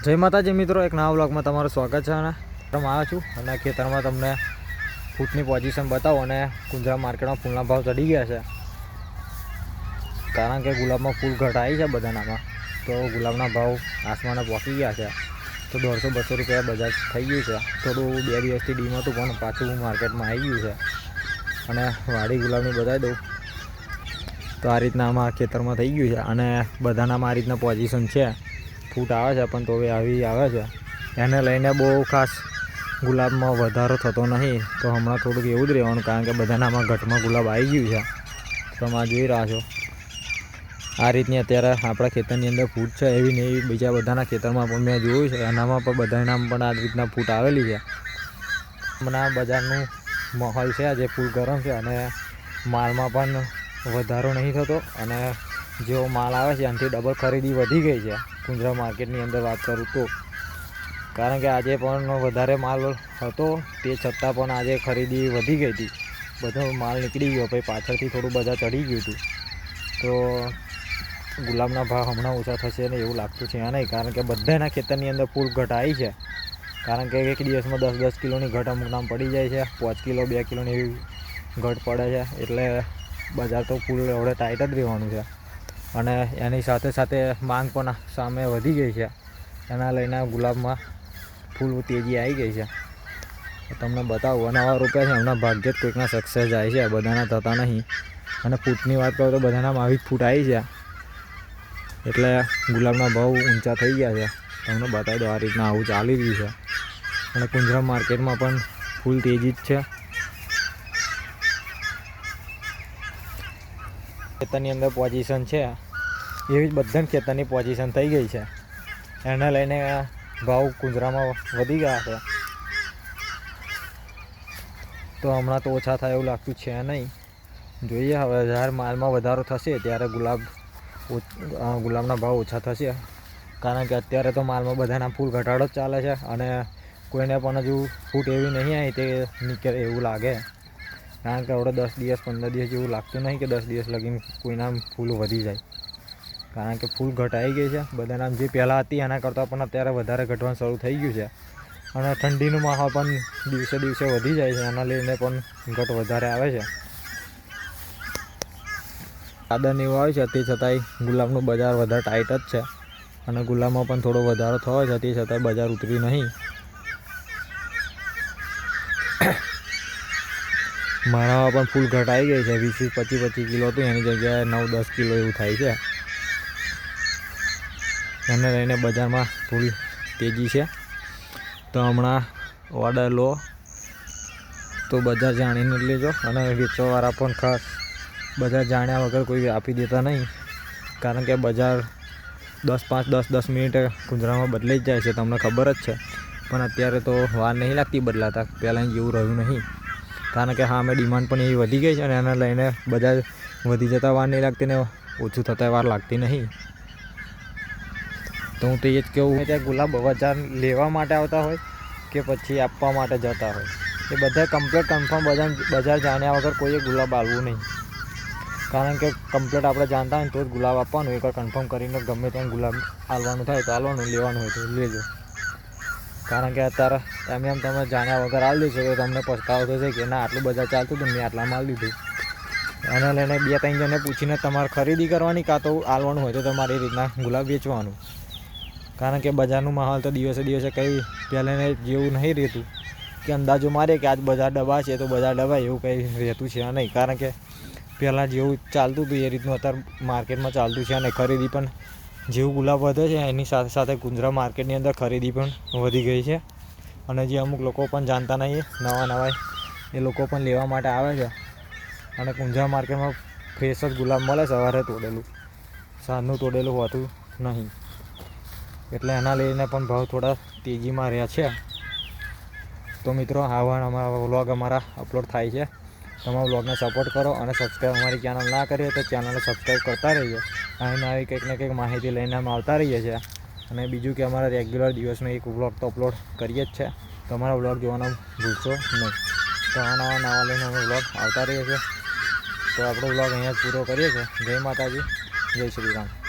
જય માતાજી મિત્રો, એક નવા વ્લોગમાં તમારું સ્વાગત છે. અને હું આવ્યો છું અને ખેતરમાં તમને ફૂટની પોઝિશન બતાવો. અને કુંજરા માર્કેટમાં ફૂલના ભાવ ચડી ગયા છે, કારણ કે ગુલાબમાં ફૂલ ઘટ આવી છે બધાનામાં. તો ગુલાબના ભાવ આસમાને પહોંચી ગયા છે. તો 150-200 રૂપિયા બજાર થઈ ગયું છે. થોડું 2 દિવસથી ડીમ હતું, પણ પાછું માર્કેટમાં આવી ગયું છે. અને વાડી ગુલાબની બતાવી દઉં તો આ રીતના આમાં ખેતરમાં થઈ ગયું છે. અને બધાનામાં આ રીતના પોઝિશન છે. ફૂટ આવે છે, પણ તો આવી આવે છે. એને લઈને બહુ ખાસ ગુલાબમાં વધારો થતો નહીં. તો હમણાં થોડુંક એવું જ રહેવાનું, કારણ કે બધાનામાં ઘટમાં ગુલાબ આવી ગયું છે. તમે આ જોઈ રહ્યા છો આ રીતની અત્યારે આપણા ખેતરની અંદર ફૂટ છે. એવી ને એવી બીજા બધાના ખેતરમાં પણ મેં જોયું છે. એનામાં પણ બધાનામાં પણ આ રીતના ફૂટ આવેલી છે. હમણાં બજારનું માહોલ છે જે ફૂલ ગરમ છે, અને માલમાં પણ વધારો નહીં થતો. અને જેવો માલ આવે છે એનાથી ડબલ ખરીદી વધી ગઈ છે કુંજરા માર્કેટની અંદર વાત કરું તો. કારણ કે આજે પણ વધારે માલ હતો, તે છતાં પણ આજે ખરીદી વધી ગઈ હતી. બધો માલ નીકળી ગયો, પછી પાછળથી થોડું બજાર ચડી ગયું હતું. તો ગુલાબના ભાવ હમણાં ઓછા થશે ને એવું લાગતું છે નહીં, કારણ કે બધાના ખેતરની અંદર ફૂલ ઘટ આવી છે. કારણ કે એક દિવસમાં 10-10 કિલોની ઘટ અમુક નામ પડી જાય છે. 5 કિલો 2 કિલોની એવી ઘટ પડે છે. એટલે બજાર તો ફૂલ હવે ટાઈટ જ રહેવાનું છે. અને એની સાથે સાથે માંગ પણ સામે વધી ગઈ છે. એના લઈને ગુલાબમાં ફૂલ તેજી આવી ગઈ છે. તમને બતાવું. અને આવા રૂપિયા છે હમણાં ભાગ્યે જ કોઈકના સક્સેસ જાય છે, બધાના થતા નહીં. અને ફૂટની વાત કરું તો બધાનામાં આવી જ ફૂટ આવી છે. એટલે ગુલાબના ભાવ ઊંચા થઈ ગયા છે. તમને બતાવી દો આ રીતના આવું ચાલી રહ્યું છે. અને કુંજરા માર્કેટમાં પણ ફૂલ તેજી જ છે. ખેતરની અંદર પોઝિશન છે એવી જ બધા ખેતરની પોઝિશન થઈ ગઈ છે. એને લઈને ભાવ કુંજરામાં વધી ગયા છે. તો હમણાં તો ઓછા થાય એવું લાગતું છે નહીં. જોઈએ હવે જ્યારે માલમાં વધારો થશે ત્યારે ગુલાબના ભાવ ઓછા થશે. કારણ કે અત્યારે તો માલમાં બધાના ફૂલ ઘટાડો જ ચાલે છે. અને કોઈને પણ હજુ ફૂટ એવી નહીં આવી તે નીકળે એવું લાગે. કારણ કે હવે 10 દિવસ 15 દિવસ જેવું લાગતું નહીં કે 10 દિવસ લગીને કોઈના ફૂલ વધી જાય. કારણ કે ફૂલ ઘટ આવી ગઈ છે બધાના. જે પહેલાં હતી એના કરતાં પણ અત્યારે વધારે ઘટવાનું શરૂ થઈ ગયું છે. અને ઠંડીનું માહોલ પણ દિવસે દિવસે વધી જાય છે. એના લઈને પણ ઘટ વધારે આવે છે. આદન એવું આવે છે, તે છતાંય ગુલાબનું બજાર વધારે ટાઈટ જ છે. અને ગુલાબમાં પણ થોડો વધારો થયો છે, તે છતાંય બજાર ઉતર્યું નહીં. મારામાં પણ ફૂલ ઘટ આવી ગઈ છે. 20-25 કિલો હતું, એની જગ્યાએ 9-10 કિલો એવું થાય છે. એને લઈને બજારમાં થોડી તેજી છે. તો હમણાં ઓર્ડર લો તો બજાર જાણીને લેજો. અને વેચવાવાળા પણ ખાસ બજાર જાણ્યા વગર કોઈ આપી દેતા નહીં. કારણ કે બજાર 10 મિનિટે કુંજરામાં બદલાઈ જ જાય છે, તમને ખબર જ છે. પણ અત્યારે તો વાર નહીં લાગતી બદલાતા, પહેલાં જેવું રહ્યું નહીં. કારણ કે હા, ડિમાન્ડ પણ એવી વધી ગઈ છે. અને એને લઈને બજાર વધી જતાં વાર નહીં લાગતી ને ઓછું થતાં વાર લાગતી નહીં. તો હું તો એ જ કહું, ત્યાં ગુલાબ બજાર લેવા માટે આવતા હોય કે પછી આપવા માટે જતા હોય, એ બધા કમ્પ્લીટ કન્ફર્મ બજાર જાણ્યા વગર કોઈએ ગુલાબ આલવું નહીં. કારણ કે કમ્પ્લીટ આપણે જાણતા હોય તો જ ગુલાબ આપવાનું. એકવાર કન્ફર્મ કરીને ગમે ત્યાં ગુલાબ આલવાનું થાય તો આલવાનું, લેવાનું હોય તો લેજો. કારણ કે અત્યારે એમ તમે જાણ્યા વગર આલ દેશો તો તમને પછતાવો થશે કે ના, આટલું બજાર ચાલતું હતું, મેં આટલા માલ દીધું. એને લઈને 2-3 જણને પૂછીને તમારે ખરીદી કરવાની, કાં તો આલવાનું હોય તો તમારે એ રીતના ગુલાબ વેચવાનું. કારણ કે બજારનું માહોલ તો દિવસે દિવસે કંઈ પહેલાંને જેવું નહીં રહેતું કે અંદાજો મારે કે આજ બજાર દબાશે તો બજાર દબાય, એવું કંઈ રહેતું છે નહીં. કારણ કે પહેલાં જેવું ચાલતું હતું એ રીતનું અત્યારે માર્કેટમાં ચાલતું છે. અને ખરીદી પણ જેવું ગુલાબ વધે છે એની સાથે સાથે કુંજરા માર્કેટની અંદર ખરીદી પણ વધી ગઈ છે. અને જે અમુક લોકો પણ જાણતા નહીં, નવા એ લોકો પણ લેવા માટે આવે છે. અને કુંજરા માર્કેટમાં ફ્રેશ જ ગુલાબ મળે, સવારે તોડેલું, સાંજનું તોડેલું હોતું નહીં. એટલે એના લઈને પણ ભાવ થોડા તેજીમાં રહ્યા છે. તો મિત્રો, આવા અમારા વ્લોગ અપલોડ થાય છે. તમે વ્લોગને સપોર્ટ કરો. અને સબસ્ક્રાઈબ અમારી ચેનલ ના કરી હોય તો ચેનલને સબસ્ક્રાઈબ કરતા રહીએ. આવી કંઈક ને કંઈક માહિતી લઈને અમે આવતા રહીએ છીએ. અને બીજું કે અમારા રેગ્યુલર દિવસનો એક વ્લોગ તો અપલોડ કરીએ જ છે. તો અમારા વ્લોગ જોવાનું ભૂલશો નહીં. તો નવા લઈને અમે વ્લોગ આવતા રહીએ છીએ. તો આપણો વ્લોગ અહીંયા જ પૂરો કરીએ છીએ. જય માતાજી, જય શ્રી રામ.